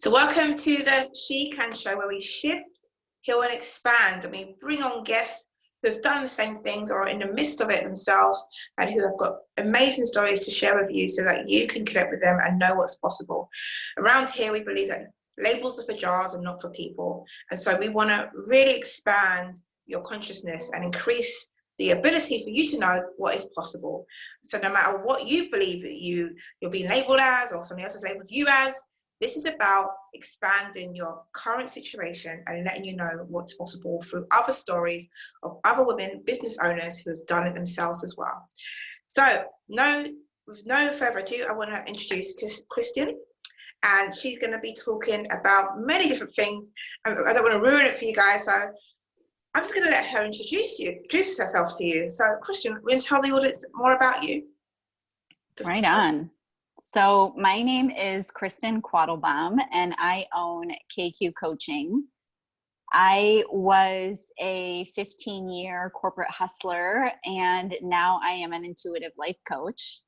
So welcome to the She Can Show, where we shift, heal and expand, and we bring on guests who have done the same things or are in the midst of it themselves and who have got amazing stories to share with you so that you can connect with them and know what's possible. Around here, we believe that labels are for jars and not for people. And so we want to really expand your consciousness and increase the ability for you to know what is possible. So no matter what you believe that you're being labeled as, or somebody else has labeled you as, this is about expanding your current situation and letting you know what's possible through other stories of other women, business owners who have done it themselves as well. So with no further ado, I want to introduce Kristin, and she's going to be talking about many different things. I don't want to ruin it for you guys, so I'm just going to let her introduce herself to you. So Kristin, we're going to tell the audience more about you. Right on. So my name is Kristin Quattlebaum, and I own KQ Coaching. I was a 15-year corporate hustler, and now I am an intuitive life coach.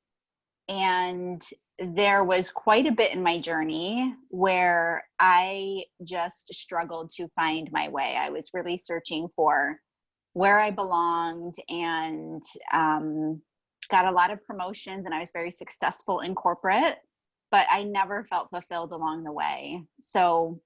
And there was quite a bit in my journey where I just struggled to find my way. I was really searching for where I belonged, and got a lot of promotions, and I was very successful in corporate, but I never felt fulfilled along the way. So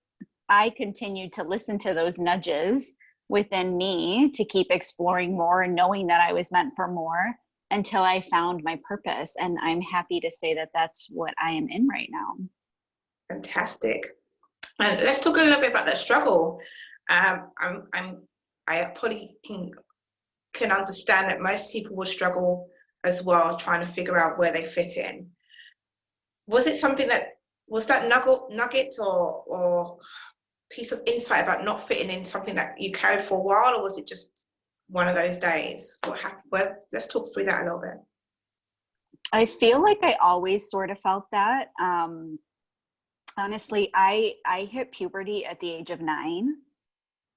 I continued to listen to those nudges within me to keep exploring more and knowing that I was meant for more until I found my purpose. And I'm happy to say that that's what I am in right now. Fantastic. And let's talk a little bit about the struggle. I probably can understand that most people will struggle as well, trying to figure out where they fit in. Was it something was that nugget or piece of insight about not fitting in something that you carried for a while, or was it just one of those days? What happened? Well, let's talk through that a little bit. I feel like I always sort of felt that. Honestly, I hit puberty at the age of 9.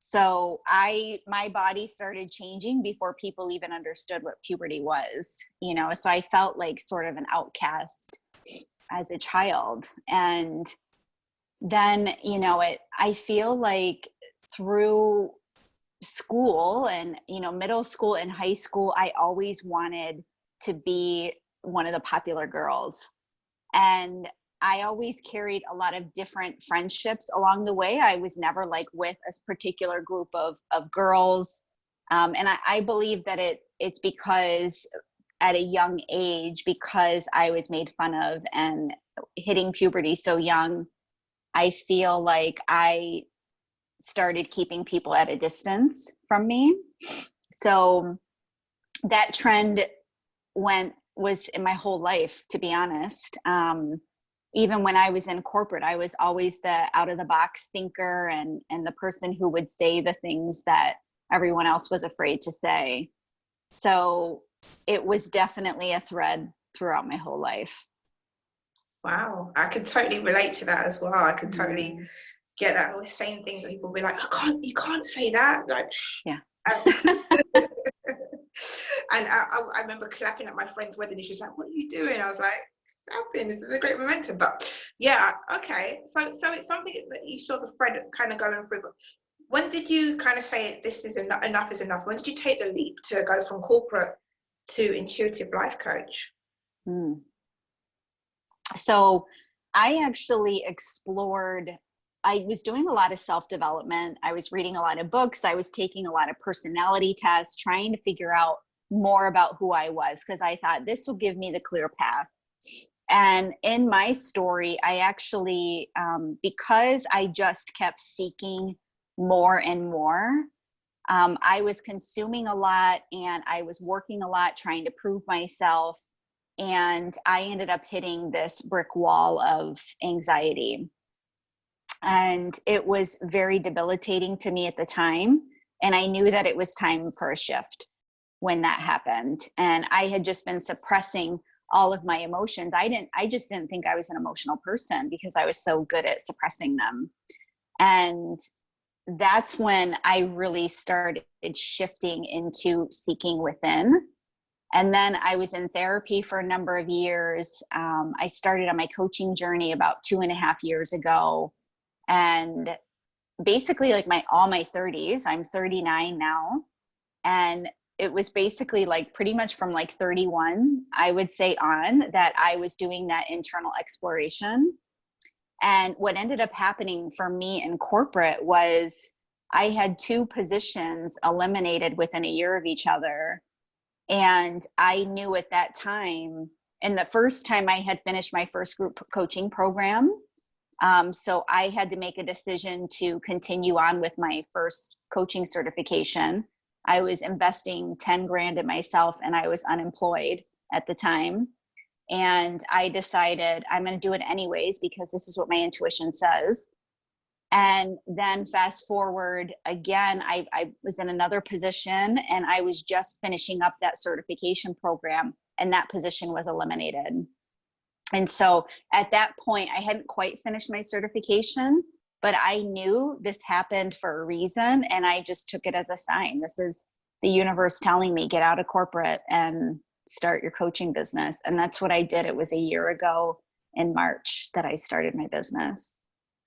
So my body started changing before people even understood what puberty was, so I felt like sort of an outcast as a child. And then, I feel like through school and, middle school and high school, I always wanted to be one of the popular girls. And I always carried a lot of different friendships along the way. I was never like with a particular group of girls. And I believe that it's because at a young age, because I was made fun of and hitting puberty so young, I feel like I started keeping people at a distance from me. So that trend was in my whole life, to be honest. Even when I was in corporate, I was always the out of the box thinker and the person who would say the things that everyone else was afraid to say. So it was definitely a thread throughout my whole life. Wow. I can totally relate to that as well. I can totally get that. I was saying things that people will be like, you can't say that. Like, yeah. And I remember clapping at my friend's wedding, and she was like, what are you doing? I was like, clapping, this is a great momentum. But yeah, okay. So it's something that you saw the thread kind of going through. But when did you kind of say this is enough is enough? When did you take the leap to go from corporate to intuitive life coach? So I actually I was doing a lot of self-development. I was reading a lot of books. I was taking a lot of personality tests, trying to figure out more about who I was, because I thought this will give me the clear path. And in my story, I actually, because I just kept seeking more and more, I was consuming a lot and I was working a lot trying to prove myself. And I ended up hitting this brick wall of anxiety. And it was very debilitating to me at the time. And I knew that it was time for a shift when that happened. And I had just been suppressing all of my emotions. I just didn't think I was an emotional person because I was so good at suppressing them. And that's when I really started shifting into seeking within. And then I was in therapy for a number of years. I started on my coaching journey about 2.5 years ago. And basically like all my 30s, I'm 39 now. And it was basically like pretty much from like 31, I would say on, that I was doing that internal exploration. And what ended up happening for me in corporate was I had 2 positions eliminated within a year of each other. And I knew at that time, and the first time I had finished my first group coaching program, so I had to make a decision to continue on with my first coaching certification. I was investing 10 grand in myself and I was unemployed at the time. And I decided I'm going to do it anyways because this is what my intuition says. And then fast forward again, I was in another position and I was just finishing up that certification program and that position was eliminated. And so at that point, I hadn't quite finished my certification, but I knew this happened for a reason. And I just took it as a sign. This is the universe telling me, get out of corporate and start your coaching business. And that's what I did. It was a year ago in March that I started my business.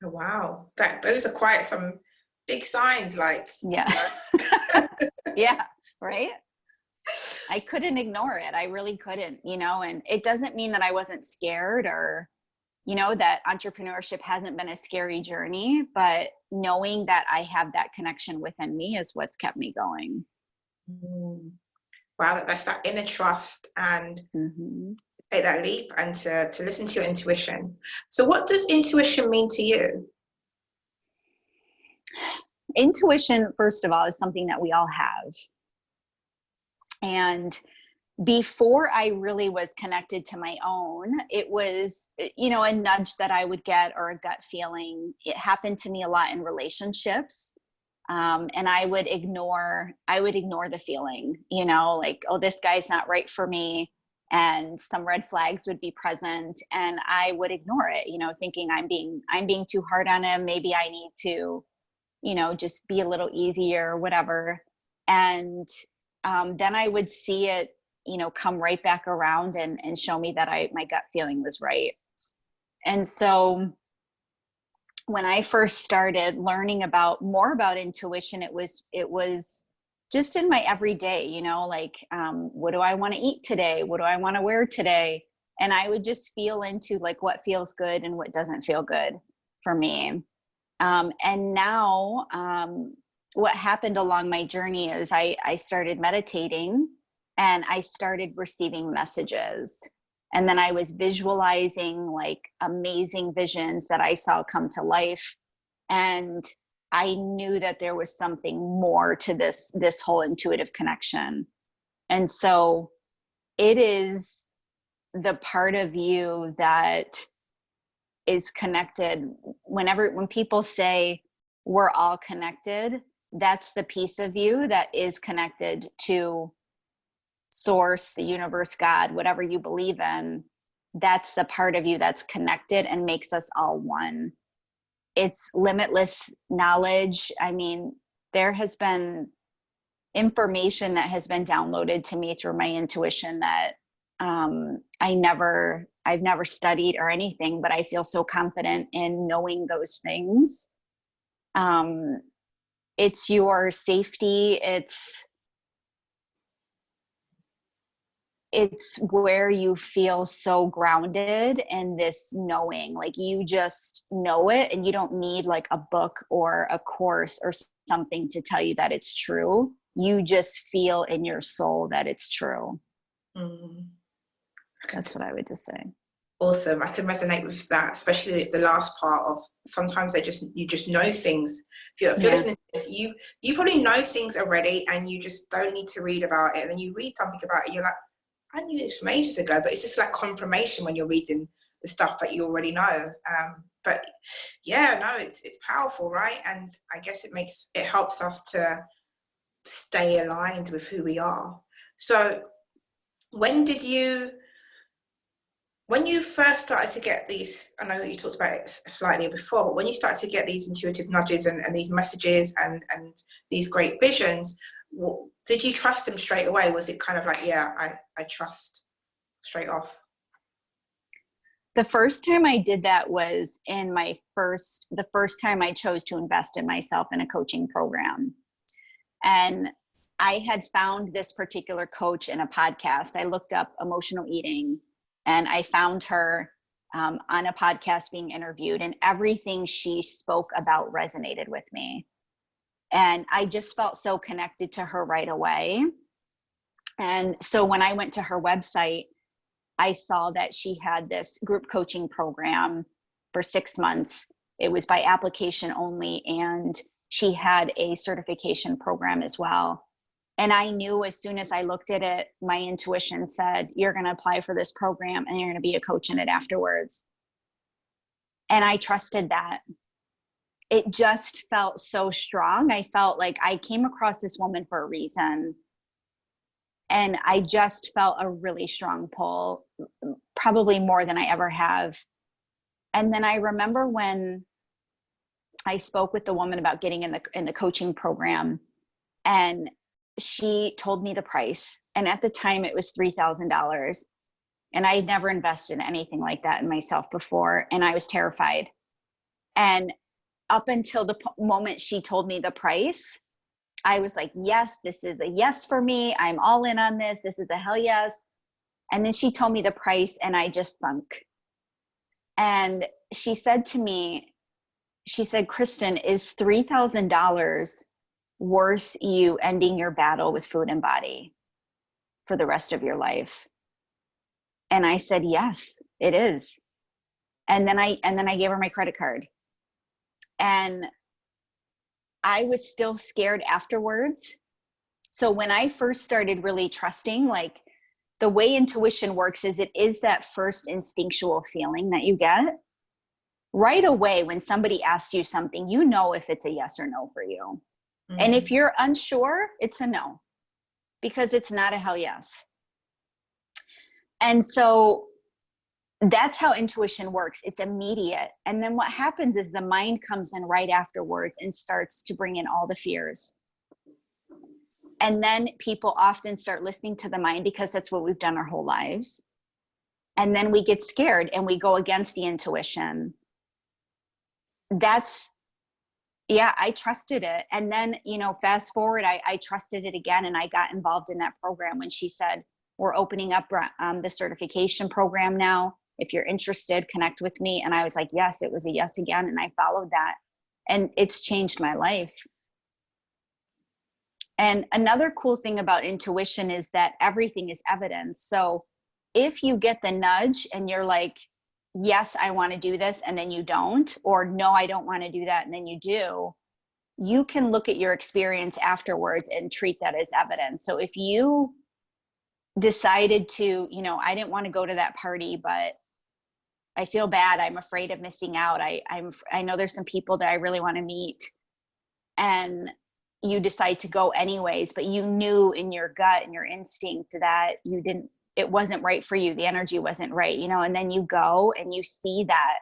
Oh, wow. Those are quite some big signs, like. Yeah. Yeah. Right. I couldn't ignore it. I really couldn't, and it doesn't mean that I wasn't scared or, that entrepreneurship hasn't been a scary journey, but knowing that I have that connection within me is what's kept me going. Wow, that's that inner trust and take that leap and to listen to your intuition. So what does intuition mean to you? Intuition, first of all, is something that we all have. And before I really was connected to my own, it was, a nudge that I would get or a gut feeling. It happened to me a lot in relationships. And I would ignore the feeling, like, oh, this guy's not right for me. And some red flags would be present and I would ignore it, thinking I'm being too hard on him. Maybe I need to, just be a little easier or whatever. And then I would see it, come right back around and show me that my gut feeling was right. And so when I first started learning more about intuition, it was just in my everyday, like, what do I want to eat today? What do I want to wear today? And I would just feel into like what feels good and what doesn't feel good for me. And now, what happened along my journey is I started meditating and I started receiving messages. And then I was visualizing like amazing visions that I saw come to life. And I knew that there was something more to this whole intuitive connection. And so it is the part of you that is connected. When people say we're all connected, that's the piece of you that is connected to source, the universe, God, whatever you believe in. That's the part of you that's connected and makes us all one. It's limitless knowledge. I mean, there has been information that has been downloaded to me through my intuition that I've never studied or anything, but I feel so confident in knowing those things. It's your safety. It's where you feel so grounded in this knowing, like you just know it and you don't need like a book or a course or something to tell you that it's true. You just feel in your soul that it's true. That's what I would just say. Awesome. I can resonate with that, especially the last part of sometimes you just know things. If you're listening to this, you probably know things already and you just don't need to read about it. And then you read something about it and you're like, I knew this from ages ago, but it's just like confirmation when you're reading the stuff that you already know. But yeah, no, it's powerful, right? And I guess it helps us to stay aligned with who we are. So when you first started to get these, I know you talked about it slightly before, but when you started to get these intuitive nudges and these messages and these great visions, did you trust them straight away? Was it kind of like, yeah, I trust straight off? The first time I did that was the first time I chose to invest in myself in a coaching program. And I had found this particular coach in a podcast. I looked up emotional eating, and I found her on a podcast being interviewed, and everything she spoke about resonated with me. And I just felt so connected to her right away. And so when I went to her website, I saw that she had this group coaching program for 6 months. It was by application only, and she had a certification program as well. And I knew as soon as I looked at it, my intuition said, you're going to apply for this program and you're going to be a coach in it afterwards. And I trusted that. It just felt so strong. I felt like I came across this woman for a reason. And I just felt a really strong pull, probably more than I ever have. And then I remember when I spoke with the woman about getting in the coaching program, and she told me the price. And at the time it was $3,000. And I had never invested in anything like that in myself before. And I was terrified. And up until the moment she told me the price, I was like, yes, this is a yes for me. I'm all in on this. This is a hell yes. And then she told me the price, and I just sunk. And she said to me, she said, Kristin, is $3,000 worth you ending your battle with food and body for the rest of your life? And I said, yes, it is. And then I gave her my credit card. And I was still scared afterwards. So when I first started really trusting, like, the way intuition works is it is that first instinctual feeling that you get right away. When somebody asks you something, you know if it's a yes or no for you. Mm-hmm. And if you're unsure, it's a no, because it's not a hell yes. And so that's how intuition works. It's immediate. And then what happens is the mind comes in right afterwards and starts to bring in all the fears. And then people often start listening to the mind because that's what we've done our whole lives. And then we get scared and we go against the intuition. I trusted it. And then, fast forward, I trusted it again. And I got involved in that program when she said, we're opening up the certification program now. If you're interested, connect with me. And I was like, yes, it was a yes again. And I followed that. And it's changed my life. And another cool thing about intuition is that everything is evidence. So if you get the nudge and you're like, yes, I want to do this, and then you don't, or no, I don't want to do that, and then you do, you can look at your experience afterwards and treat that as evidence. So if you decided to, I didn't want to go to that party, but I feel bad, I'm afraid of missing out, I know there's some people that I really want to meet, and you decide to go anyways, but you knew in your gut and your instinct that it wasn't right for you, the energy wasn't right, and then you go and you see that,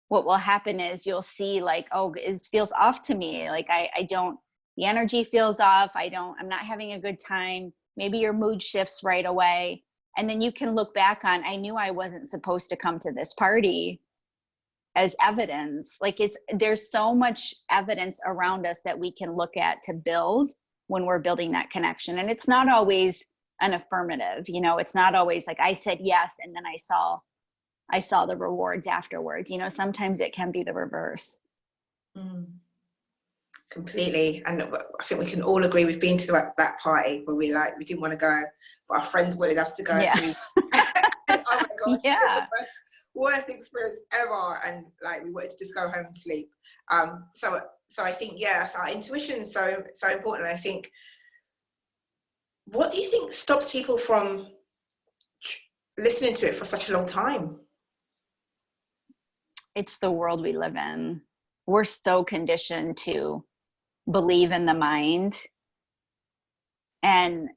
what will happen is you'll see like, oh, it feels off to me, like the energy feels off, I'm not having a good time. Maybe your mood shifts right away. And then you can look back on, I knew I wasn't supposed to come to this party, as evidence. Like there's so much evidence around us that we can look at to build when we're building that connection. And it's not always an affirmative, it's not always like I said yes and then I saw the rewards afterwards. Sometimes it can be the reverse. Completely. And I think we can all agree we've been to that party where we didn't want to go, but our friends wanted us to go. Yeah. So oh my gosh, yeah. Worst experience ever, and we wanted to just go home and sleep. So I think, so our intuition is so important. And I think, what do you think stops people from listening to it for such a long time? It's the world we live in. We're so conditioned to believe in the mind. And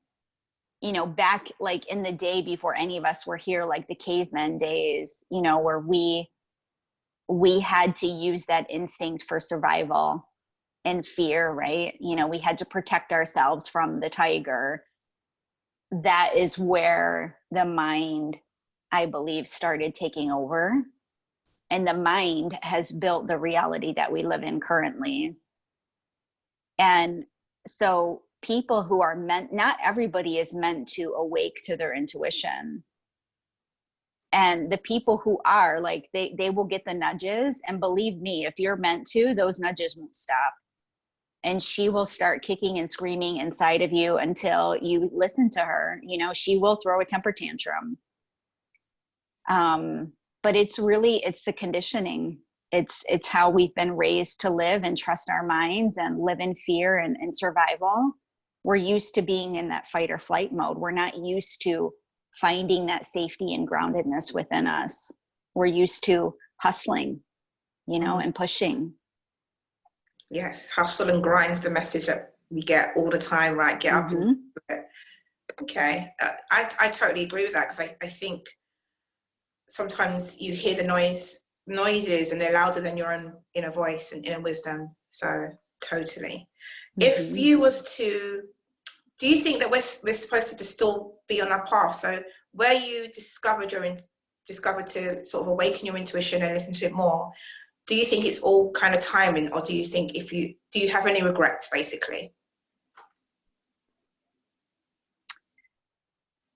back in the day before any of us were here, like the caveman days, where we had to use that instinct for survival and fear, right? We had to protect ourselves from the tiger. That is where the mind I believe, started taking over. And the mind has built the reality that we live in currently. And so people who are meant, not everybody is meant to awake to their intuition. And the people who are, like, they will get the nudges. And believe me, if you're meant to, those nudges won't stop. And she will start kicking and screaming inside of you until you listen to her. You know, she will throw a temper tantrum. But it's the conditioning. It's how we've been raised to live and trust our minds and live in fear and survival. We're used to being in that fight or flight mode. We're not used to finding that safety and groundedness within us. We're used to hustling, you know, and pushing. Yes, hustle and grind's the message that we get all the time, right? Get up and do it. Okay, I totally agree with that, because I think sometimes you hear the noises and they're louder than your own inner voice and inner wisdom. So totally. If you was to, do you think that we're supposed to still be on our path? So where you discovered to sort of awaken your intuition and listen to it more, do you think it's all kind of timing, or do you think do you have any regrets, basically?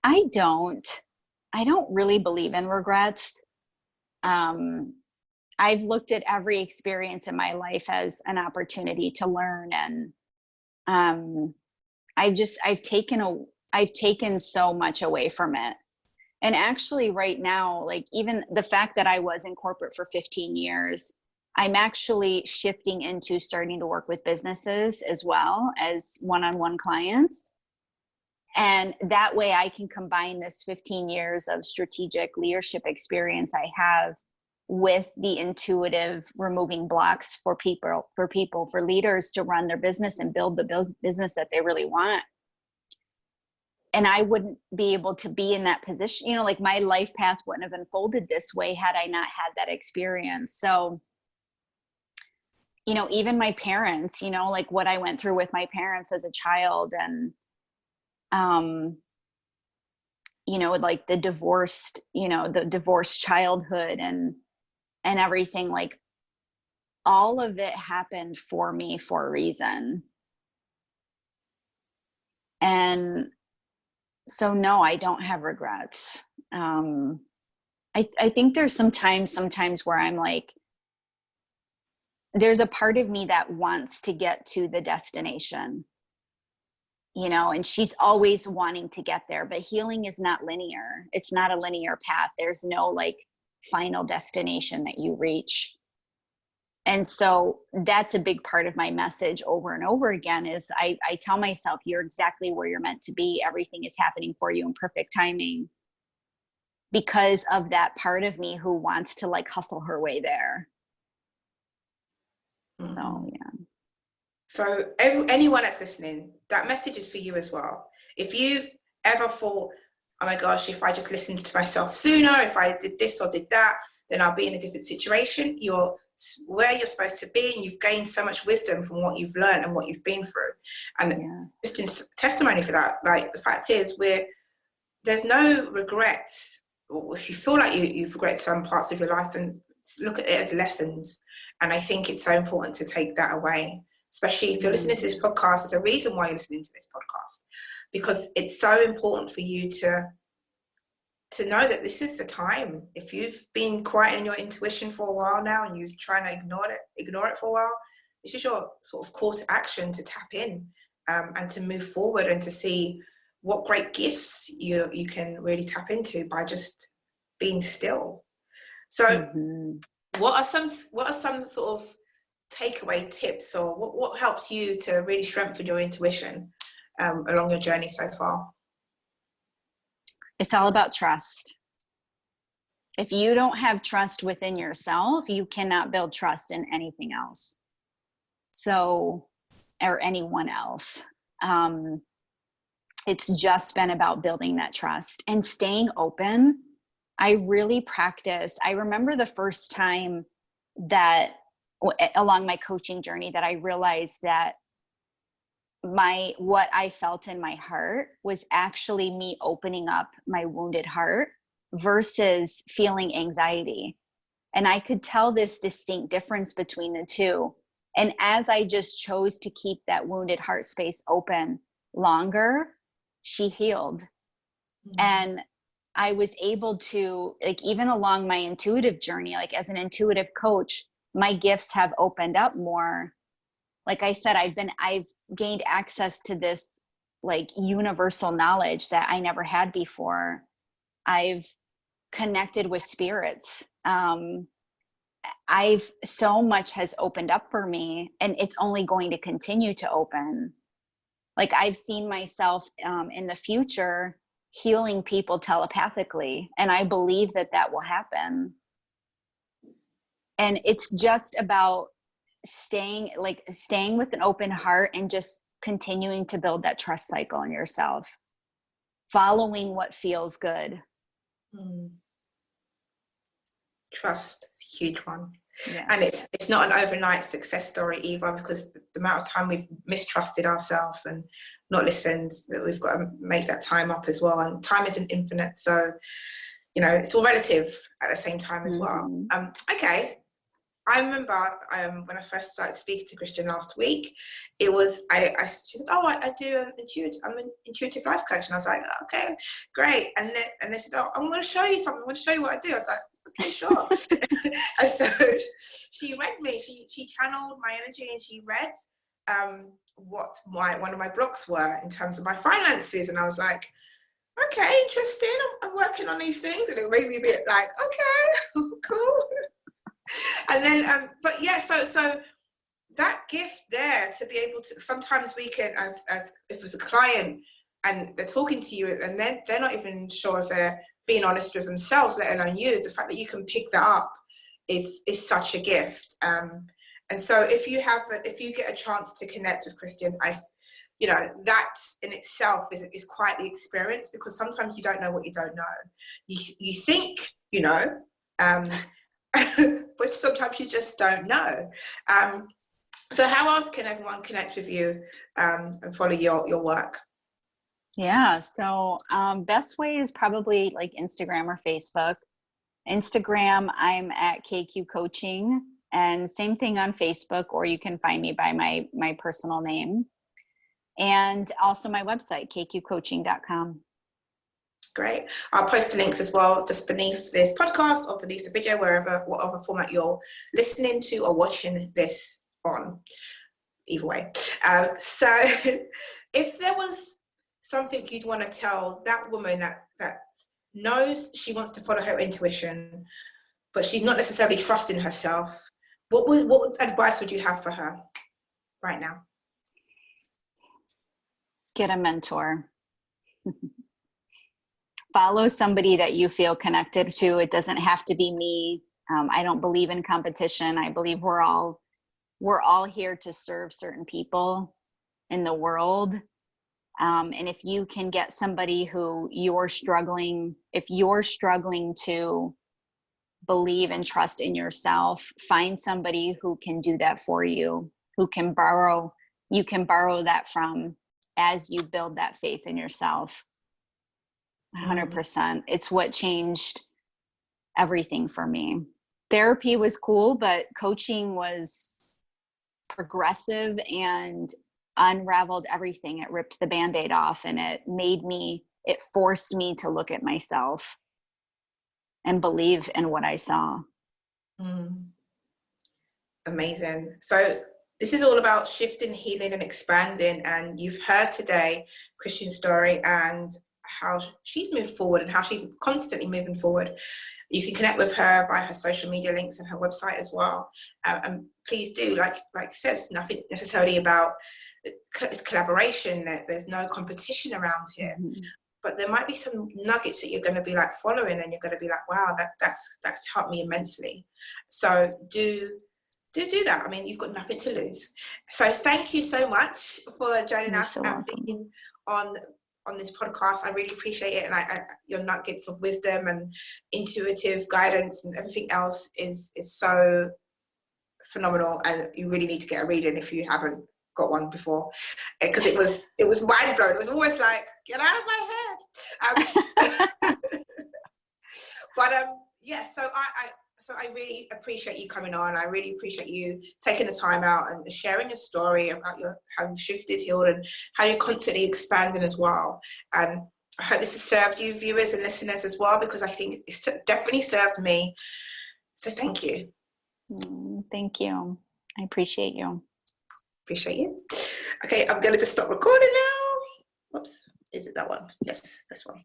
I don't really believe in regrets. I've looked at every experience in my life as an opportunity to learn. And I've taken so much away from it. And actually right now, like, even the fact that I was in corporate for 15 years, I'm actually shifting into starting to work with businesses as well as one-on-one clients. And that way I can combine this 15 years of strategic leadership experience I have with the intuitive removing blocks for leaders to run their business and build the business that they really want. And I wouldn't be able to be in that position, you know, like, my life path wouldn't have unfolded this way had I not had that experience. So, you know, even my parents, you know, like what I went through with my parents as a child, and, you know, like the divorced childhood and everything, like, all of it happened for me for a reason. And so, no, I don't have regrets. I think there's sometimes where I'm like, there's a part of me that wants to get to the destination, you know, and she's always wanting to get there, but healing is not linear. It's not a linear path. There's no like final destination that you reach. And so that's a big part of my message over and over again is I tell myself, you're exactly where you're meant to be. Everything is happening for you in perfect timing, because of that part of me who wants to like hustle her way there. So, yeah. So anyone that's listening, that message is for you as well. If you've ever thought, oh my gosh, if I just listened to myself sooner, if I did this or did that, then I'll be in a different situation. You're where you're supposed to be, and you've gained so much wisdom from what you've learned and what you've been through. And Kristin's testimony for that, like, the fact is, there's no regrets. Or if you feel like you've regretted some parts of your life, then look at it as lessons. And I think it's so important to take that away, especially if you're listening to this podcast. There's a reason why you're listening to this podcast, because it's so important for you to know that this is the time. If you've been quiet in your intuition for a while now and you've tried to ignore it for a while, this is your sort of course of action to tap in, and to move forward and to see what great gifts you can really tap into by just being still. So what are some sort of takeaway tips, or what helps you to really strengthen your intuition along your journey so far? It's all about trust. If you don't have trust within yourself, you cannot build trust in anything else. So, or anyone else. It's just been about building that trust and staying open. I really practice. I remember the first time that along my coaching journey that I realized that what I felt in my heart was actually me opening up my wounded heart versus feeling anxiety. And I could tell this distinct difference between the two. And as I just chose to keep that wounded heart space open longer, she healed. And I was able to, like, even along my intuitive journey, like as an intuitive coach, my gifts have opened up more. Like I said, I've gained access to this like universal knowledge that I never had before. I've connected with spirits. So much has opened up for me, and it's only going to continue to open. Like I've seen myself in the future healing people telepathically, and I believe that that will happen. And it's just about staying with an open heart and just continuing to build that trust cycle in yourself, following what feels good. Trust is a huge one. Yes. And it's not an overnight success story either, because the amount of time we've mistrusted ourselves and not listened, that we've got to make that time up as well. And time isn't infinite, so it's all relative at the same time as well. Okay, I remember when I first started speaking to Kristin last week, it was she said, I do I'm an intuitive life coach, and I was like, okay, great. And then she said, I'm going to show you something. I'm going to show you what I do. I was like, okay, sure. And so she read me. She channeled my energy, and she read what one of my blocks were in terms of my finances, and I was like, okay, interesting. I'm working on these things, and it made me a bit like, okay, cool. And then, but yeah, so that gift there to be able to, sometimes we can, as if it's a client and they're talking to you and they're not even sure if they're being honest with themselves, let alone you, the fact that you can pick that up is such a gift. And so if you get a chance to connect with Kristin, that in itself is quite the experience, because sometimes you don't know what you don't know. You think you know, but sometimes you just don't know. So how else can everyone connect with you and follow your work? Yeah, so best way is probably like Instagram or Facebook. Instagram, I'm at KQ Coaching, and same thing on Facebook, or you can find me by my personal name. And also my website, kqcoaching.com. Great. I'll post the links as well just beneath this podcast or beneath the video, whatever format you're listening to or watching this on. Either way. So if there was something you'd want to tell that woman that knows she wants to follow her intuition, but she's not necessarily trusting herself, what advice would you have for her right now? Get a mentor. Follow somebody that you feel connected to. It doesn't have to be me. I don't believe in competition. I believe we're all here to serve certain people in the world. And if you can get somebody who if you're struggling to believe and trust in yourself, find somebody who can do that for you, you can borrow that from as you build that faith in yourself. 100%. It's what changed everything for me. Therapy was cool, but coaching was progressive and unraveled everything. It ripped the Band-Aid off, and it forced me to look at myself and believe in what I saw. Amazing. So this is all about shifting, healing, and expanding. And you've heard today Kristin's story and how she's moved forward and how she's constantly moving forward. You can connect with her via her social media links and her website as well. And please do, like says, nothing necessarily about it's collaboration. There's no competition around here. But there might be some nuggets that you're going to be like following, and you're going to be like, wow, that's helped me immensely. So do that. I mean, you've got nothing to lose. So thank you so much for joining us and being on this podcast. I really appreciate it, and your nuggets of wisdom and intuitive guidance and everything else is so phenomenal. And you really need to get a reading if you haven't got one before, because it was mind blowing. It was almost like, get out of my head. But yeah, so I really appreciate you coming on. I really appreciate you taking the time out and sharing your story about how you've shifted, healed, and how you're constantly expanding as well. And I hope this has served you, viewers and listeners, as well, because I think it's definitely served me. So thank you. Thank you. I appreciate you. Appreciate you. Okay, I'm going to just stop recording now. Whoops. Is it that one? Yes, this one.